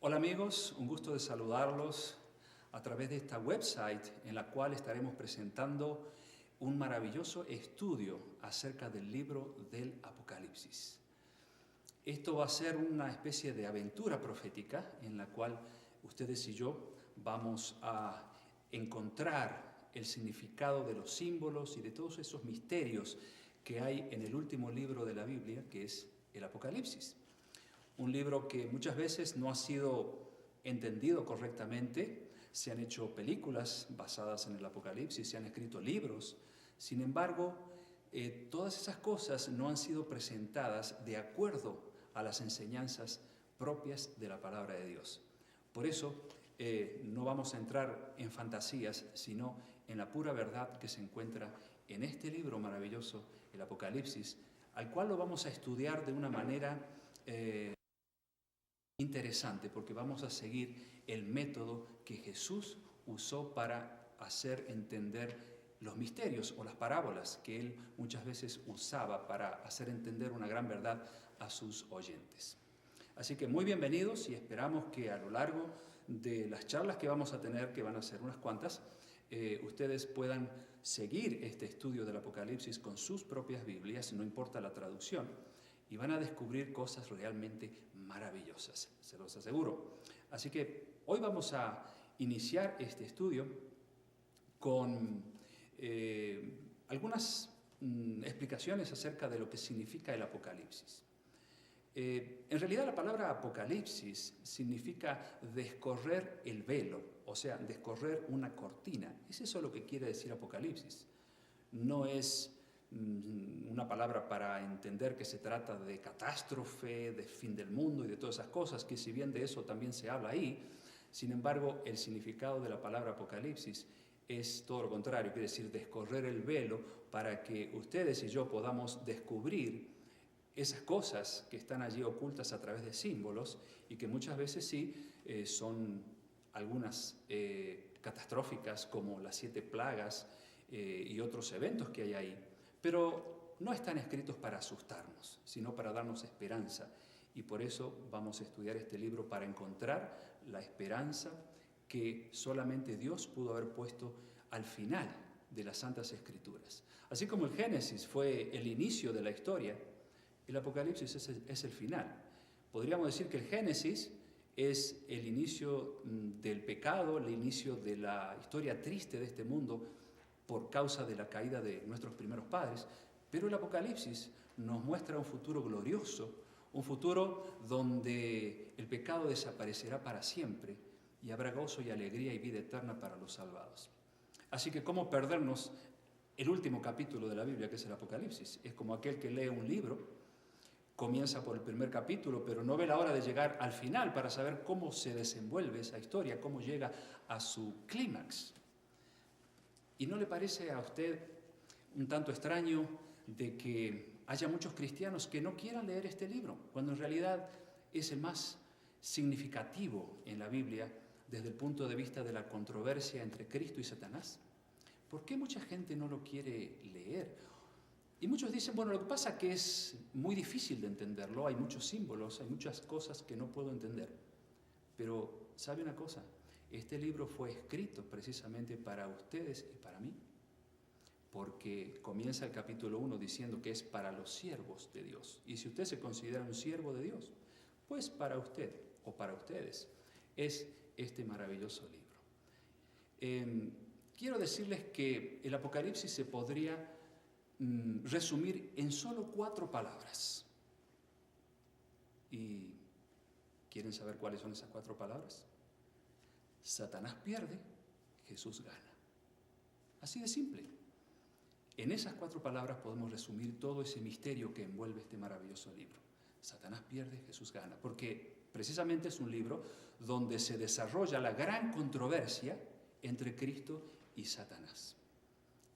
Hola amigos, un gusto de saludarlos a través de esta website en la cual estaremos presentando un maravilloso estudio acerca del libro del Apocalipsis. Esto va a ser una especie de aventura profética en la cual ustedes y yo vamos a encontrar el significado de los símbolos y de todos esos misterios que hay en el último libro de la Biblia, que es el Apocalipsis. Un libro que muchas veces no ha sido entendido correctamente. Se han hecho películas basadas en el Apocalipsis, se han escrito libros. Sin embargo, todas esas cosas no han sido presentadas de acuerdo a las enseñanzas propias de la palabra de Dios. Por eso, no vamos a entrar en fantasías, sino en la pura verdad que se encuentra en este libro maravilloso, el Apocalipsis, al cual lo vamos a estudiar de una manera interesante, porque vamos a seguir el método que Jesús usó para hacer entender los misterios o las parábolas que él muchas veces usaba para hacer entender una gran verdad a sus oyentes. Así que muy bienvenidos y esperamos que a lo largo de las charlas que vamos a tener, que van a ser unas cuantas, ustedes puedan seguir este estudio del Apocalipsis con sus propias Biblias, no importa la traducción, y van a descubrir cosas realmente maravillosas, se los aseguro. Así que hoy vamos a iniciar este estudio con algunas explicaciones acerca de lo que significa el Apocalipsis. En realidad la palabra Apocalipsis significa descorrer el velo, o sea, descorrer una cortina. Es eso lo que quiere decir Apocalipsis. No es una palabra para entender que se trata de catástrofe, de fin del mundo y de todas esas cosas, que si bien de eso también se habla ahí, sin embargo, el significado de la palabra Apocalipsis es todo lo contrario, quiere decir descorrer el velo para que ustedes y yo podamos descubrir esas cosas que están allí ocultas a través de símbolos y que muchas veces sí son algunas catastróficas como las 7 plagas y otros eventos que hay ahí, pero no están escritos para asustarnos, sino para darnos esperanza. Y por eso vamos a estudiar este libro para encontrar la esperanza que solamente Dios pudo haber puesto al final de las Santas Escrituras. Así como el Génesis fue el inicio de la historia, el Apocalipsis es el final. Podríamos decir que el Génesis es el inicio del pecado, el inicio de la historia triste de este mundo por causa de la caída de nuestros primeros padres, pero el Apocalipsis nos muestra un futuro glorioso, un futuro donde el pecado desaparecerá para siempre y habrá gozo y alegría y vida eterna para los salvados. Así que, ¿cómo perdernos el último capítulo de la Biblia, que es el Apocalipsis? Es como aquel que lee un libro, comienza por el primer capítulo, pero no ve la hora de llegar al final para saber cómo se desenvuelve esa historia, cómo llega a su clímax. ¿Y no le parece a usted un tanto extraño de que haya muchos cristianos que no quieran leer este libro, cuando en realidad es el más significativo en la Biblia desde el punto de vista de la controversia entre Cristo y Satanás? ¿Por qué mucha gente no lo quiere leer? Y muchos dicen, bueno, lo que pasa es que es muy difícil de entenderlo, hay muchos símbolos, hay muchas cosas que no puedo entender. Pero, ¿sabe una cosa? Este libro fue escrito precisamente para ustedes y para mí, porque comienza el capítulo 1 diciendo que es para los siervos de Dios. Y si usted se considera un siervo de Dios, pues para usted o para ustedes es este maravilloso libro. Quiero decirles que el Apocalipsis se podría resumir en solo 4 palabras. ¿Y quieren saber cuáles son esas 4 palabras? Satanás pierde, Jesús gana. Así de simple. En esas 4 palabras podemos resumir todo ese misterio que envuelve este maravilloso libro. Satanás pierde, Jesús gana, porque precisamente es un libro donde se desarrolla la gran controversia entre Cristo y Satanás.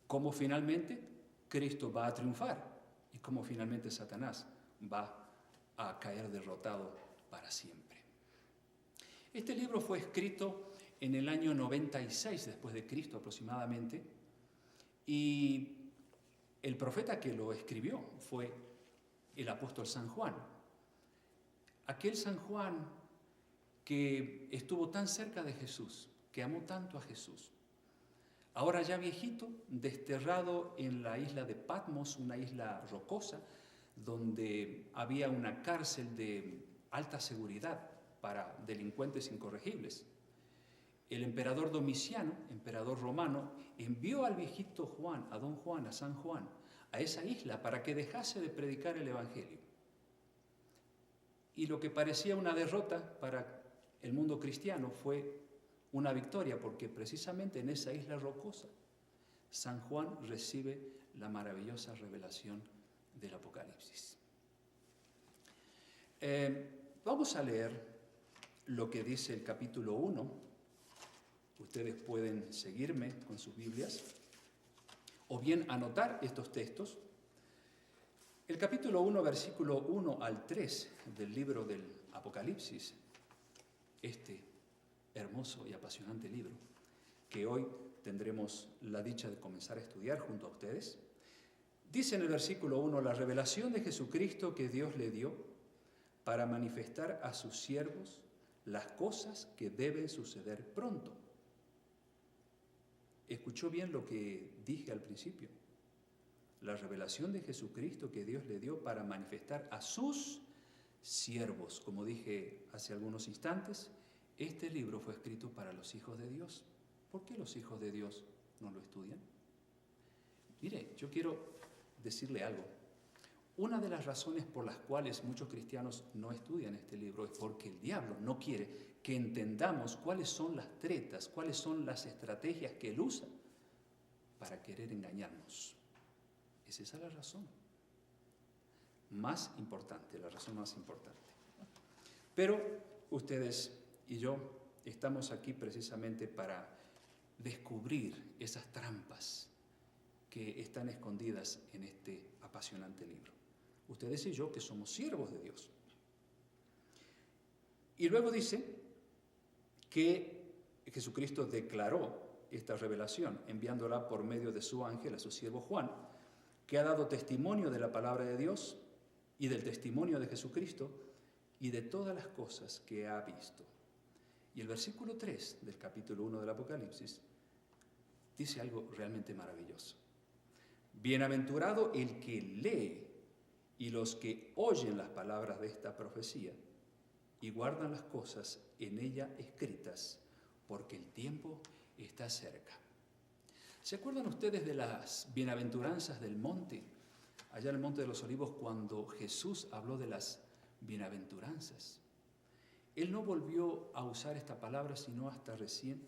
Cómo finalmente Cristo va a triunfar y cómo finalmente Satanás va a caer derrotado para siempre. Este libro fue escrito en el año 96 después de Cristo aproximadamente, y el profeta que lo escribió fue el apóstol San Juan. Aquel San Juan que estuvo tan cerca de Jesús, que amó tanto a Jesús. Ahora ya viejito, desterrado en la isla de Patmos, una isla rocosa, donde había una cárcel de alta seguridad para delincuentes incorregibles. El emperador Domiciano, emperador romano, envió al viejito Juan, a don Juan, a San Juan, a esa isla para que dejase de predicar el Evangelio. Y lo que parecía una derrota para el mundo cristiano fue una victoria, porque precisamente en esa isla rocosa San Juan recibe la maravillosa revelación del Apocalipsis. Vamos a leer lo que dice el capítulo 1. Ustedes pueden seguirme con sus Biblias o bien anotar estos textos. El capítulo 1, versículo 1 al 3 del libro del Apocalipsis, este hermoso y apasionante libro que hoy tendremos la dicha de comenzar a estudiar junto a ustedes, dice en el versículo 1, la revelación de Jesucristo que Dios le dio para manifestar a sus siervos las cosas que deben suceder pronto. ¿Escuchó bien lo que dije al principio? La revelación de Jesucristo que Dios le dio para manifestar a sus siervos. Como dije hace algunos instantes, este libro fue escrito para los hijos de Dios. ¿Por qué los hijos de Dios no lo estudian? Mire, yo quiero decirle algo. Una de las razones por las cuales muchos cristianos no estudian este libro es porque el diablo no quiere que entendamos cuáles son las tretas, cuáles son las estrategias que él usa para querer engañarnos. Es esa la razón más importante, la razón más importante. Pero ustedes y yo estamos aquí precisamente para descubrir esas trampas que están escondidas en este apasionante libro. Ustedes y yo que somos siervos de Dios. Y luego dice que Jesucristo declaró esta revelación, enviándola por medio de su ángel a su siervo Juan, que ha dado testimonio de la palabra de Dios y del testimonio de Jesucristo y de todas las cosas que ha visto. Y el versículo 3 del capítulo 1 del Apocalipsis dice algo realmente maravilloso. Bienaventurado el que lee y los que oyen las palabras de esta profecía y guardan las cosas en ella escritas, porque el tiempo está cerca. ¿Se acuerdan ustedes de las bienaventuranzas del monte? Allá en el Monte de los Olivos, cuando Jesús habló de las bienaventuranzas. Él no volvió a usar esta palabra sino hasta recién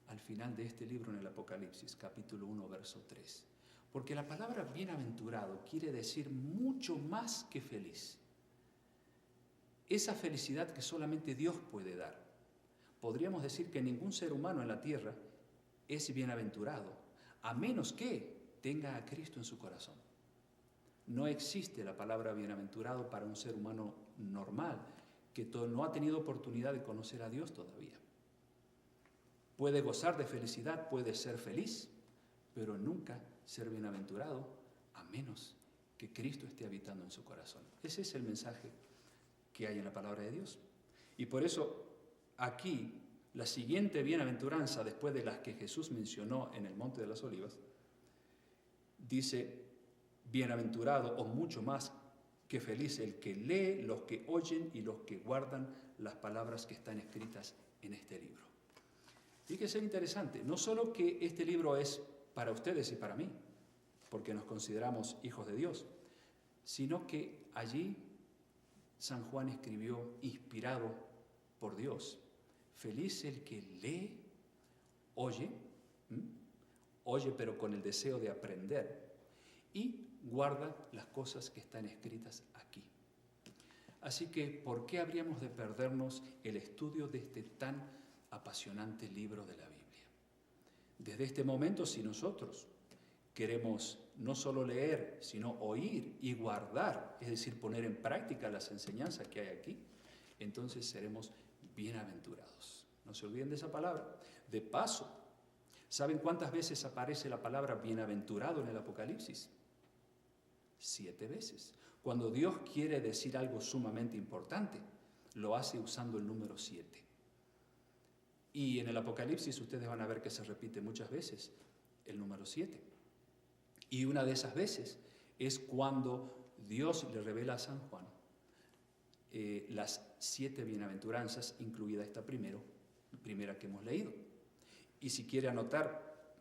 al final de este libro en el Apocalipsis, capítulo 1, verso 3. Porque la palabra bienaventurado quiere decir mucho más que feliz. Esa felicidad que solamente Dios puede dar. Podríamos decir que ningún ser humano en la tierra es bienaventurado, a menos que tenga a Cristo en su corazón. No existe la palabra bienaventurado para un ser humano normal, que no ha tenido oportunidad de conocer a Dios todavía. Puede gozar de felicidad, puede ser feliz, pero nunca ser bienaventurado, a menos que Cristo esté habitando en su corazón. Ese es el mensaje que hay en la palabra de Dios. Y por eso aquí la siguiente bienaventuranza, después de las que Jesús mencionó en el Monte de las Olivas, dice, bienaventurado o mucho más que feliz el que lee, los que oyen y los que guardan las palabras que están escritas en este libro. Fíjese, interesante, no solo que este libro es para ustedes y para mí, porque nos consideramos hijos de Dios, sino que allí San Juan escribió, inspirado por Dios, feliz el que lee, oye pero con el deseo de aprender, y guarda las cosas que están escritas aquí. Así que, ¿por qué habríamos de perdernos el estudio de este tan apasionante libro de la Biblia? Desde este momento, si nosotros queremos no solo leer, sino oír y guardar, es decir, poner en práctica las enseñanzas que hay aquí, entonces seremos bienaventurados. No se olviden de esa palabra. De paso, ¿saben cuántas veces aparece la palabra bienaventurado en el Apocalipsis? 7 veces. Cuando Dios quiere decir algo sumamente importante, lo hace usando el número 7. Y en el Apocalipsis ustedes van a ver que se repite muchas veces el número 7. Y una de esas veces es cuando Dios le revela a San Juan las 7 bienaventuranzas, incluida esta primera que hemos leído. Y si quiere anotar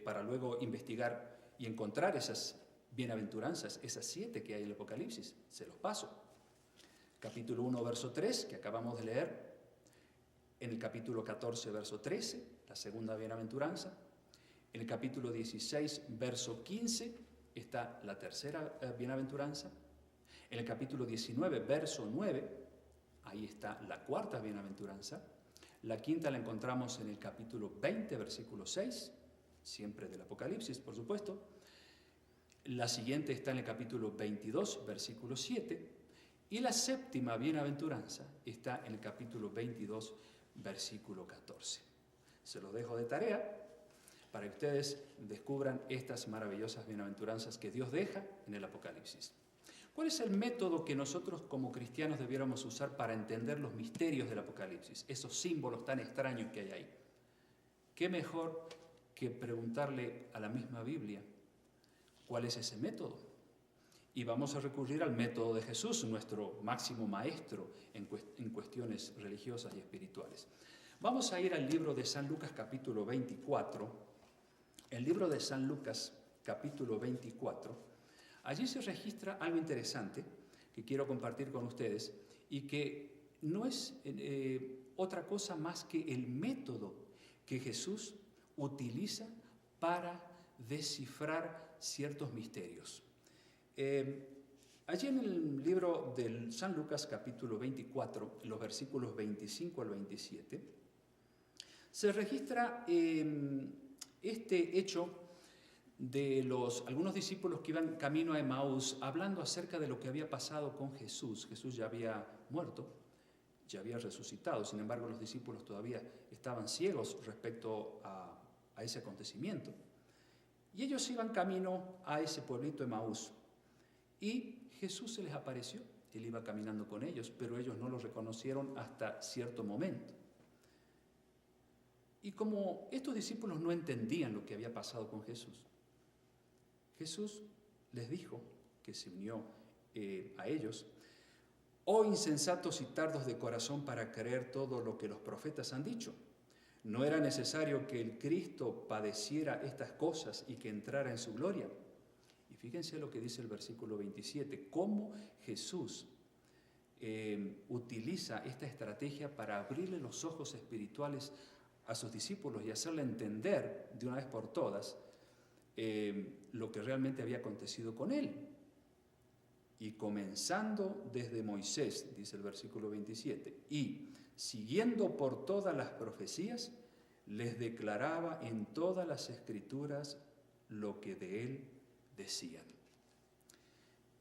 para luego investigar y encontrar esas bienaventuranzas, esas 7 que hay en el Apocalipsis, se los paso. Capítulo 1, verso 3, que acabamos de leer. En el capítulo 14, verso 13, la segunda bienaventuranza. En el capítulo 16, verso 15, está la tercera bienaventuranza. En el capítulo 19, verso 9, ahí está la cuarta bienaventuranza. La quinta la encontramos en el capítulo 20, versículo 6, siempre del Apocalipsis, por supuesto. La siguiente está en el capítulo 22, versículo 7. Y la séptima bienaventuranza está en el capítulo 22, versículo 14. Se los dejo de tarea para que ustedes descubran estas maravillosas bienaventuranzas que Dios deja en el Apocalipsis. ¿Cuál es el método que nosotros como cristianos debiéramos usar para entender los misterios del Apocalipsis, esos símbolos tan extraños que hay ahí? ¿Qué mejor que preguntarle a la misma Biblia cuál es ese método? Y vamos a recurrir al método de Jesús, nuestro máximo maestro en cuestiones religiosas y espirituales. Vamos a ir al libro de San Lucas capítulo 24. El libro de San Lucas capítulo 24. Allí se registra algo interesante que quiero compartir con ustedes y que no es otra cosa más que el método que Jesús utiliza para descifrar ciertos misterios. Allí en el libro de San Lucas capítulo 24, los versículos 25 al 27, se registra este hecho de algunos discípulos que iban camino a Emaús hablando acerca de lo que había pasado con Jesús. Jesús ya había muerto, ya había resucitado, sin embargo los discípulos todavía estaban ciegos respecto a ese acontecimiento. Y ellos iban camino a ese pueblito Emaús y Jesús se les apareció. Él iba caminando con ellos, pero ellos no lo reconocieron hasta cierto momento. Y como estos discípulos no entendían lo que había pasado con Jesús, Jesús les dijo, que se unió a ellos: «Oh insensatos y tardos de corazón para creer todo lo que los profetas han dicho. ¿No era necesario que el Cristo padeciera estas cosas y que entrara en su gloria?». Y fíjense lo que dice el versículo 27, cómo Jesús utiliza esta estrategia para abrirle los ojos espirituales a sus discípulos y hacerle entender de una vez por todas lo que realmente había acontecido con él. Y comenzando desde Moisés, dice el versículo 27, y siguiendo por todas las profecías, les declaraba en todas las escrituras lo que de él decían.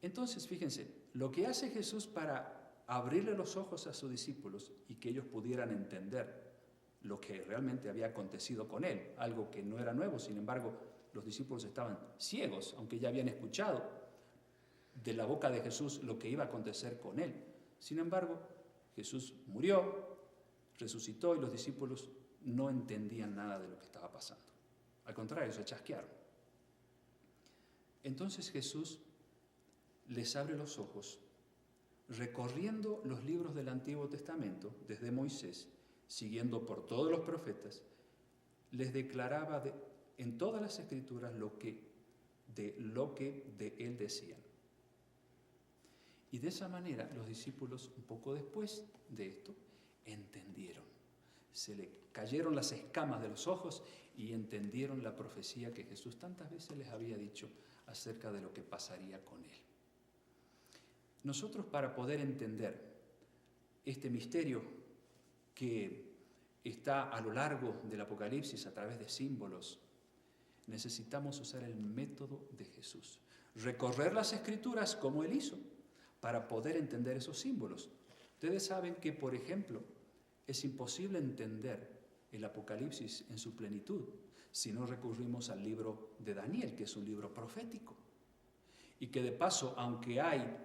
Entonces, fíjense, lo que hace Jesús para abrirle los ojos a sus discípulos y que ellos pudieran entender lo que realmente había acontecido con él, algo que no era nuevo, sin embargo, los discípulos estaban ciegos, aunque ya habían escuchado de la boca de Jesús lo que iba a acontecer con él. Sin embargo, Jesús murió, resucitó y los discípulos no entendían nada de lo que estaba pasando. Al contrario, se chasquearon. Entonces Jesús les abre los ojos, recorriendo los libros del Antiguo Testamento, desde Moisés, siguiendo por todos los profetas, les declaraba en todas las escrituras lo que de él decían. Y de esa manera los discípulos, un poco después de esto, entendieron. Se le cayeron las escamas de los ojos y entendieron la profecía que Jesús tantas veces les había dicho acerca de lo que pasaría con él. Nosotros, para poder entender este misterio que está a lo largo del Apocalipsis a través de símbolos, necesitamos usar el método de Jesús. Recorrer las Escrituras como Él hizo para poder entender esos símbolos. Ustedes saben que, por ejemplo, es imposible entender el Apocalipsis en su plenitud si no recurrimos al libro de Daniel, que es un libro profético. Y que de paso, aunque hay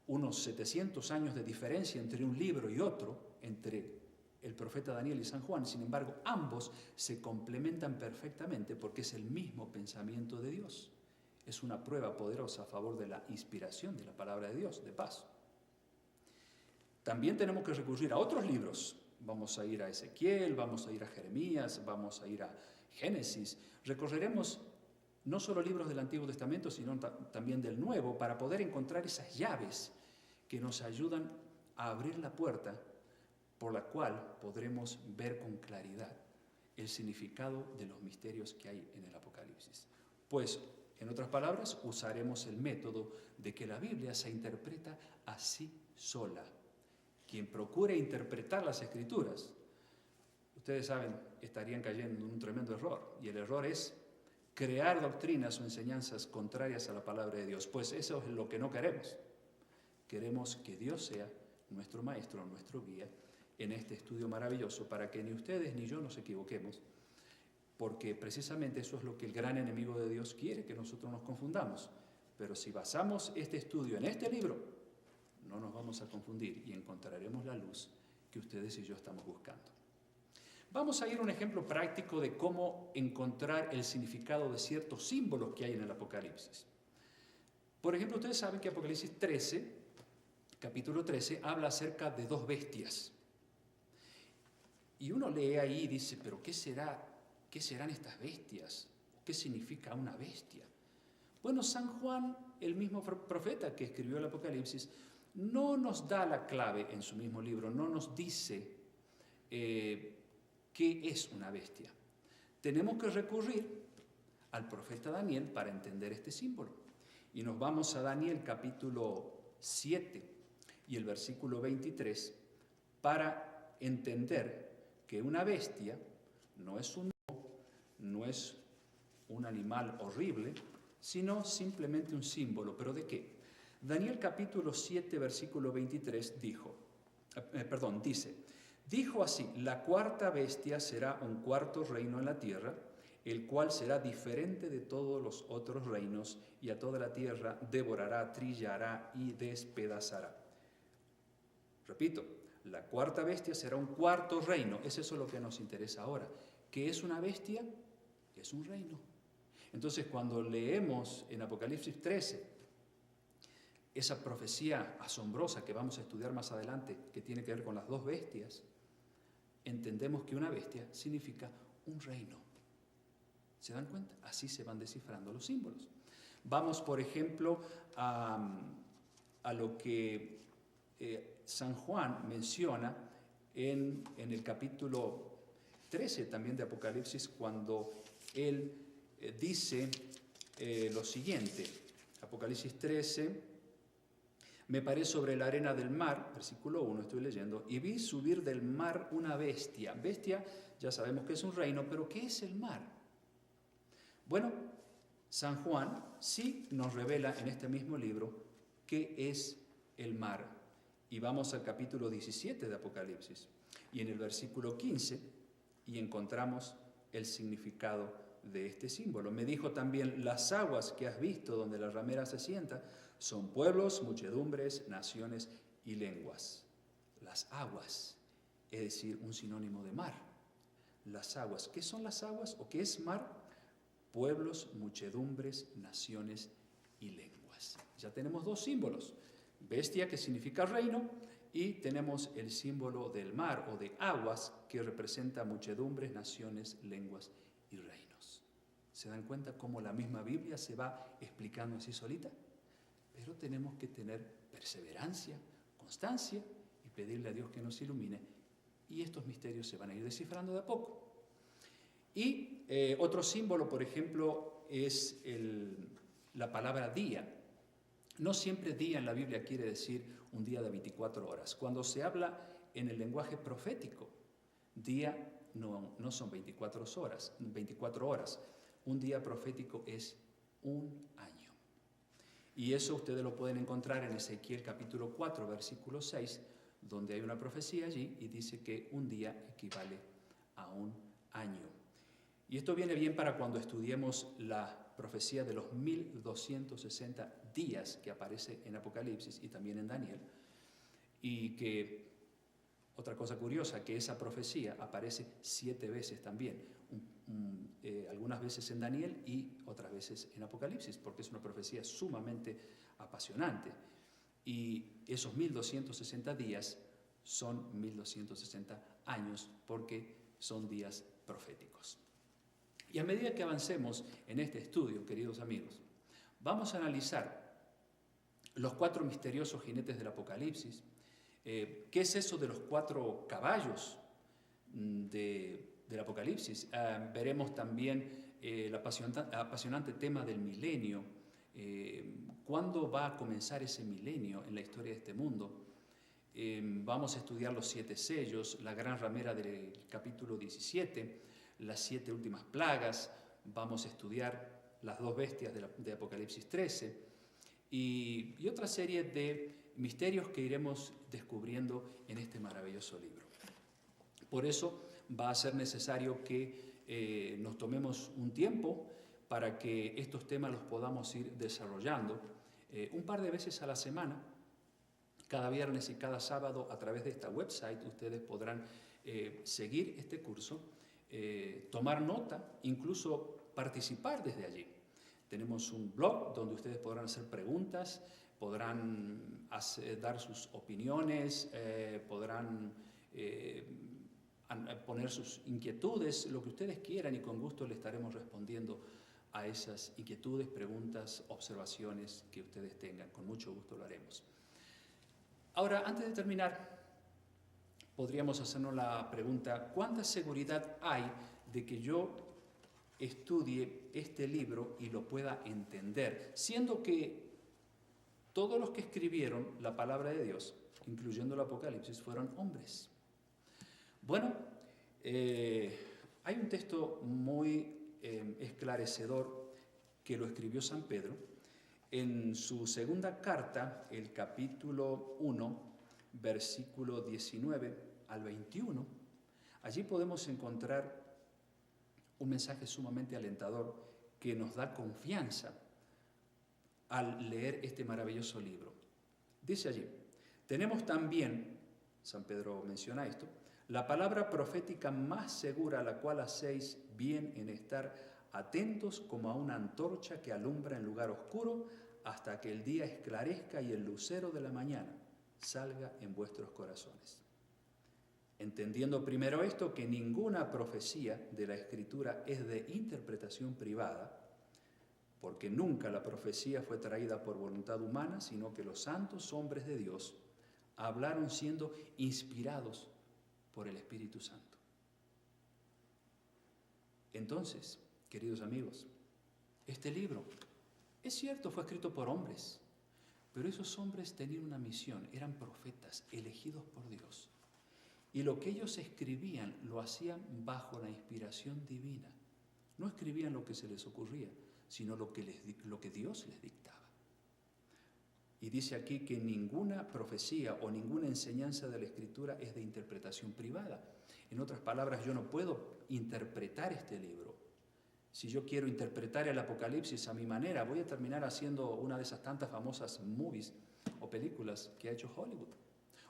unos 700 años de diferencia entre un libro y otro, entre el profeta Daniel y San Juan. Sin embargo, ambos se complementan perfectamente porque es el mismo pensamiento de Dios. Es una prueba poderosa a favor de la inspiración de la palabra de Dios, de paz. También tenemos que recurrir a otros libros. Vamos a ir a Ezequiel, vamos a ir a Jeremías, vamos a ir a Génesis. Recorreremos no solo libros del Antiguo Testamento, sino también del Nuevo, para poder encontrar esas llaves que nos ayudan a abrir la puerta por la cual podremos ver con claridad el significado de los misterios que hay en el Apocalipsis. Pues, en otras palabras, usaremos el método de que la Biblia se interpreta así sola. Quien procure interpretar las Escrituras, ustedes saben, estarían cayendo en un tremendo error, y el error es crear doctrinas o enseñanzas contrarias a la palabra de Dios, pues eso es lo que no queremos. Queremos que Dios sea nuestro maestro, nuestro guía en este estudio maravilloso, para que ni ustedes ni yo nos equivoquemos, porque precisamente eso es lo que el gran enemigo de Dios quiere, que nosotros nos confundamos. Pero si basamos este estudio en este libro, no nos vamos a confundir y encontraremos la luz que ustedes y yo estamos buscando. Vamos a ir a un ejemplo práctico de cómo encontrar el significado de ciertos símbolos que hay en el Apocalipsis. Por ejemplo, ustedes saben que Apocalipsis 13, capítulo 13, habla acerca de dos bestias. Y uno lee ahí y dice, pero ¿qué serán estas bestias? ¿Qué significa una bestia? Bueno, San Juan, el mismo profeta que escribió el Apocalipsis, no nos da la clave en su mismo libro, no nos dice ¿qué es una bestia? Tenemos que recurrir al profeta Daniel para entender este símbolo. Y nos vamos a Daniel capítulo 7 y el versículo 23 para entender que una bestia no es un animal horrible, sino simplemente un símbolo. ¿Pero de qué? Daniel capítulo 7, versículo 23 dice, dijo así, la cuarta bestia será un cuarto reino en la tierra, el cual será diferente de todos los otros reinos, y a toda la tierra devorará, trillará y despedazará. Repito, la cuarta bestia será un cuarto reino. Es eso lo que nos interesa ahora. ¿Qué es una bestia? Es un reino. Entonces, cuando leemos en Apocalipsis 13, esa profecía asombrosa que vamos a estudiar más adelante, que tiene que ver con las dos bestias, entendemos que una bestia significa un reino. ¿Se dan cuenta? Así se van descifrando los símbolos. Vamos, por ejemplo, a lo que San Juan menciona en el capítulo 13 también de Apocalipsis, cuando él dice lo siguiente. Apocalipsis 13, me paré sobre la arena del mar, versículo 1, estoy leyendo, y vi subir del mar una bestia. Bestia, ya sabemos que es un reino, pero ¿qué es el mar? Bueno, San Juan sí nos revela en este mismo libro qué es el mar. Y vamos al capítulo 17 de Apocalipsis, y en el versículo 15, y encontramos el significado de este símbolo. Me dijo también, las aguas que has visto donde la ramera se sienta son pueblos, muchedumbres, naciones y lenguas. Las aguas, es decir, un sinónimo de mar. Las aguas, ¿qué son las aguas o qué es mar? Pueblos, muchedumbres, naciones y lenguas. Ya tenemos dos símbolos. Bestia, que significa reino, y tenemos el símbolo del mar o de aguas, que representa muchedumbres, naciones, lenguas y reinos. ¿Se dan cuenta cómo la misma Biblia se va explicando así solita? Pero tenemos que tener perseverancia, constancia y pedirle a Dios que nos ilumine, y estos misterios se van a ir descifrando de a poco. Y otro símbolo, por ejemplo, es la palabra día. No siempre día en la Biblia quiere decir un día de 24 horas. Cuando se habla en el lenguaje profético, día no son 24 horas. Un día profético es un año. Y eso ustedes lo pueden encontrar en Ezequiel capítulo 4, versículo 6, donde hay una profecía allí y dice que un día equivale a un año. Y esto viene bien para cuando estudiemos la profecía de los 1260 días que aparece en Apocalipsis y también en Daniel, y que Otra cosa curiosa, que esa profecía aparece 7 veces también, algunas veces en Daniel y otras veces en Apocalipsis, porque es una profecía sumamente apasionante. Y esos 1260 días son 1260 años, porque son días proféticos. Y a medida que avancemos en este estudio, queridos amigos, vamos a analizar los 4 misteriosos jinetes del Apocalipsis. ¿Qué es eso de los 4 caballos del Apocalipsis? Veremos también el apasionante tema del milenio. ¿Cuándo va a comenzar ese milenio en la historia de este mundo? Vamos a estudiar los 7 sellos, la gran ramera del capítulo 17, las 7 últimas plagas. Vamos a estudiar las 2 bestias de Apocalipsis 13 y otra serie de misterios que iremos descubriendo en este maravilloso libro. Por eso va a ser necesario que nos tomemos un tiempo para que estos temas los podamos ir desarrollando un par de veces a la semana. Cada viernes y cada sábado a través de esta website ustedes podrán seguir este curso, tomar nota, incluso participar desde allí. Tenemos un blog donde ustedes podrán hacer preguntas, podrán dar sus opiniones, podrán poner sus inquietudes, lo que ustedes quieran, y con gusto le estaremos respondiendo a esas inquietudes, preguntas, observaciones que ustedes tengan. Con mucho gusto lo haremos. Ahora, antes de terminar, podríamos hacernos la pregunta: ¿cuánta seguridad hay de que yo estudie este libro y lo pueda entender, siendo que todos los que escribieron la palabra de Dios, incluyendo el Apocalipsis, fueron hombres? Bueno, hay un texto muy esclarecedor que lo escribió San Pedro en su segunda carta, el capítulo 1, versículo 19 al 21. Allí podemos encontrar un mensaje sumamente alentador que nos da confianza al leer este maravilloso libro. Dice allí: tenemos también, San Pedro menciona esto, la palabra profética más segura, a la cual hacéis bien en estar atentos como a una antorcha que alumbra en lugar oscuro hasta que el día esclarezca y el lucero de la mañana salga en vuestros corazones. Entendiendo primero esto, que ninguna profecía de la Escritura es de interpretación privada, porque nunca la profecía fue traída por voluntad humana, sino que los santos hombres de Dios hablaron siendo inspirados por el Espíritu Santo. Entonces, queridos amigos, este libro, es cierto, fue escrito por hombres, pero esos hombres tenían una misión, eran profetas elegidos por Dios. Y lo que ellos escribían lo hacían bajo la inspiración divina. No escribían lo que se les ocurría, sino lo que Dios les dictaba. Y dice aquí que ninguna profecía o ninguna enseñanza de la Escritura es de interpretación privada. En otras palabras, yo no puedo interpretar este libro. Si yo quiero interpretar el Apocalipsis a mi manera, voy a terminar haciendo una de esas tantas famosas movies o películas que ha hecho Hollywood.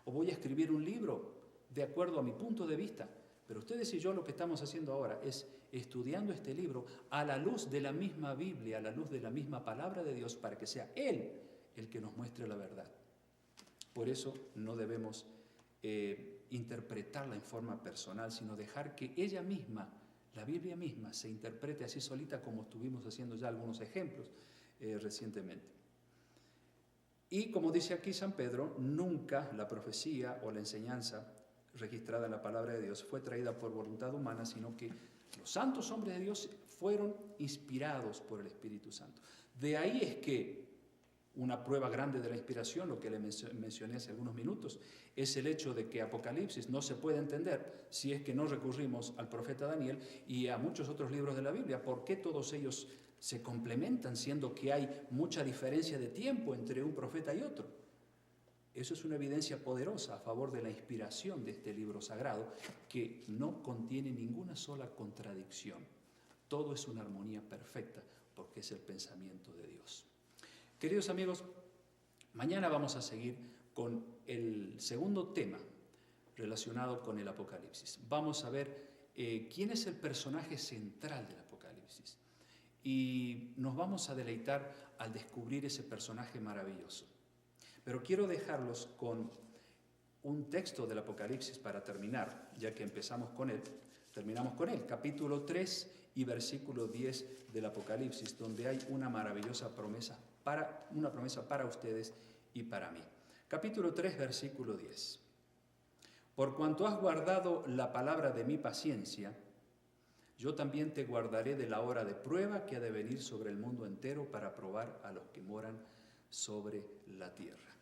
O voy a escribir un libro de acuerdo a mi punto de vista. Pero ustedes y yo lo que estamos haciendo ahora es estudiando este libro a la luz de la misma Biblia, a la luz de la misma palabra de Dios, para que sea Él el que nos muestre la verdad. Por eso no debemos interpretarla en forma personal, sino dejar que ella misma, la Biblia misma, se interprete así solita, como estuvimos haciendo ya algunos ejemplos recientemente. Y como dice aquí San Pedro, nunca la profecía o la enseñanza registrada en la palabra de Dios fue traída por voluntad humana, sino que los santos hombres de Dios fueron inspirados por el Espíritu Santo. De ahí es que una prueba grande de la inspiración, lo que le mencioné hace algunos minutos, es el hecho de que Apocalipsis no se puede entender si es que no recurrimos al profeta Daniel y a muchos otros libros de la Biblia. ¿Por qué todos ellos se complementan, siendo que hay mucha diferencia de tiempo entre un profeta y otro? Eso es una evidencia poderosa a favor de la inspiración de este libro sagrado, que no contiene ninguna sola contradicción. Todo es una armonía perfecta, porque es el pensamiento de Dios. Queridos amigos, mañana vamos a seguir con el segundo tema relacionado con el Apocalipsis. Vamos a ver quién es el personaje central del Apocalipsis. Y nos vamos a deleitar al descubrir ese personaje maravilloso. Pero quiero dejarlos con un texto del Apocalipsis para terminar, ya que empezamos con él. Terminamos con él, capítulo 3 y versículo 10 del Apocalipsis, donde hay una maravillosa promesa para ustedes y para mí. Capítulo 3, versículo 10. Por cuanto has guardado la palabra de mi paciencia, yo también te guardaré de la hora de prueba que ha de venir sobre el mundo entero para probar a los que moran sobre la tierra.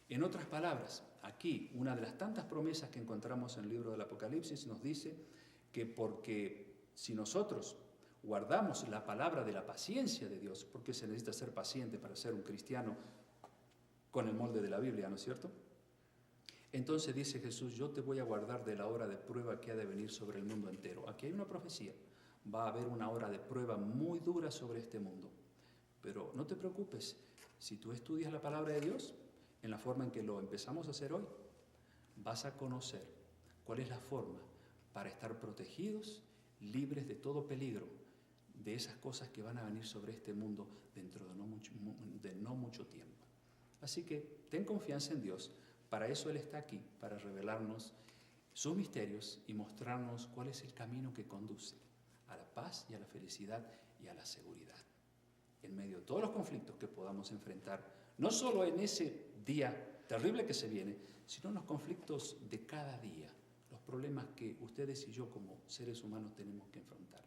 En otras palabras, aquí una de las tantas promesas que encontramos en el libro del Apocalipsis nos dice que porque si nosotros guardamos la palabra de la paciencia de Dios, porque se necesita ser paciente para ser un cristiano con el molde de la Biblia, ¿no es cierto? Entonces dice Jesús, yo te voy a guardar de la hora de prueba que ha de venir sobre el mundo entero. Aquí hay una profecía, va a haber una hora de prueba muy dura sobre este mundo. Pero no te preocupes, si tú estudias la palabra de Dios, en la forma en que lo empezamos a hacer hoy, vas a conocer cuál es la forma para estar protegidos, libres de todo peligro, de esas cosas que van a venir sobre este mundo dentro de no mucho tiempo. Así que ten confianza en Dios. Para eso Él está aquí, para revelarnos sus misterios y mostrarnos cuál es el camino que conduce a la paz y a la felicidad y a la seguridad. En medio de todos los conflictos que podamos enfrentar, no solo en ese día terrible que se viene, sino en los conflictos de cada día, los problemas que ustedes y yo como seres humanos tenemos que enfrentar.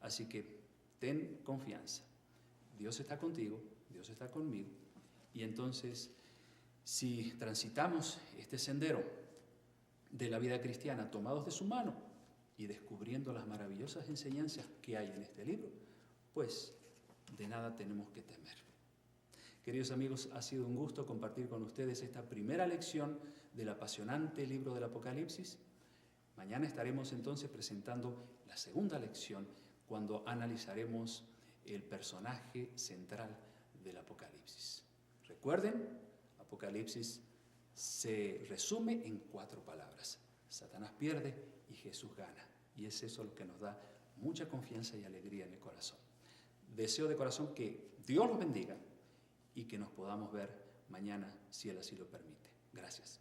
Así que ten confianza. Dios está contigo, Dios está conmigo, y entonces si transitamos este sendero de la vida cristiana tomados de su mano y descubriendo las maravillosas enseñanzas que hay en este libro, pues de nada tenemos que temer. Queridos amigos, ha sido un gusto compartir con ustedes esta primera lección del apasionante libro del Apocalipsis. Mañana estaremos entonces presentando la segunda lección cuando analizaremos el personaje central del Apocalipsis. Recuerden, Apocalipsis se resume en 4 palabras. Satanás pierde y Jesús gana. Y es eso lo que nos da mucha confianza y alegría en el corazón. Deseo de corazón que Dios los bendiga y que nos podamos ver mañana, si Él así lo permite. Gracias.